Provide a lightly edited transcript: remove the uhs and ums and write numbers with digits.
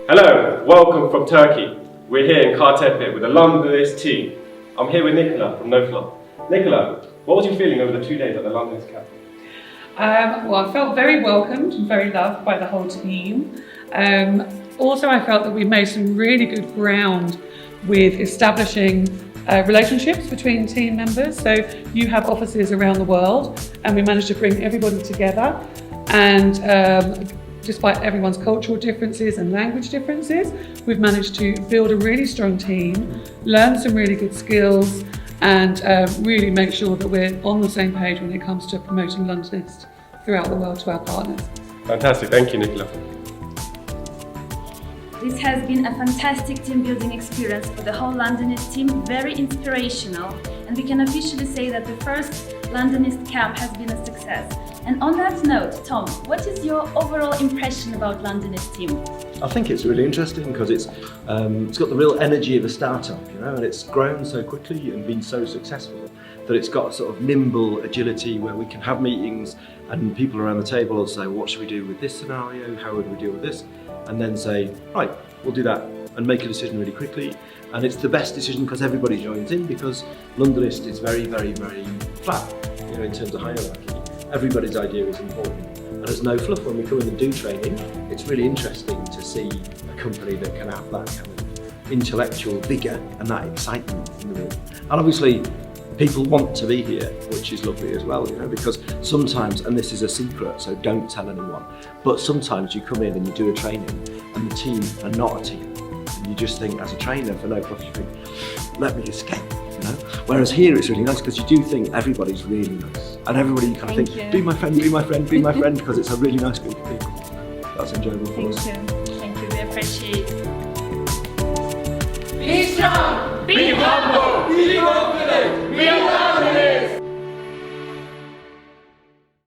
Hello, welcome from Turkey. We're here in Kartepe with the Londonist team. I'm here with Nicola from No Fluff. Nicola, what was your feeling over the 2 days at the Londonist Camp? Well, I felt very welcomed and very loved by the whole team. Also, I felt that we made some really good ground with establishing relationships between team members. So you have offices around the world and we managed to bring everybody together, and despite everyone's cultural differences and language differences, we've managed to build a really strong team, learn some really good skills, and really make sure that we're on the same page when it comes to promoting Londonist throughout the world to our partners. Fantastic, thank you, Nicola. This has been a fantastic team building experience for the whole Londonist team, very inspirational, and we can officially say that the first Londonist camp has been a success. And on that note, Tom, what is your overall impression about Londonist team? I think it's really interesting because it's got the real energy of a startup, and it's grown so quickly and been so successful that it's got a sort of nimble agility where we can have meetings and people around the table will say, well, what should we do with this scenario? How would we deal with this? And then say, right, we'll do that and make a decision really quickly. And it's the best decision because everybody joins in, because Londonist is very, very, very flat, in terms of hierarchy. Everybody's idea is important. And as No Fluff, when we come in and do training, it's really interesting to see a company that can have that kind of intellectual vigour and that excitement in the room. And obviously, people want to be here, which is lovely as well, because sometimes, and this is a secret, so don't tell anyone, but sometimes you come in and you do a training and the team are not a team. And you just think, as a trainer for No Fluff, you think, let me escape, Whereas here it's really nice because you do think everybody's really nice. And everybody kind of think, be my friend, be my friend, be my friend, because it's a really nice group of people. That's enjoyable for us. Thank you, we appreciate it. Be strong, be humble, be confident, be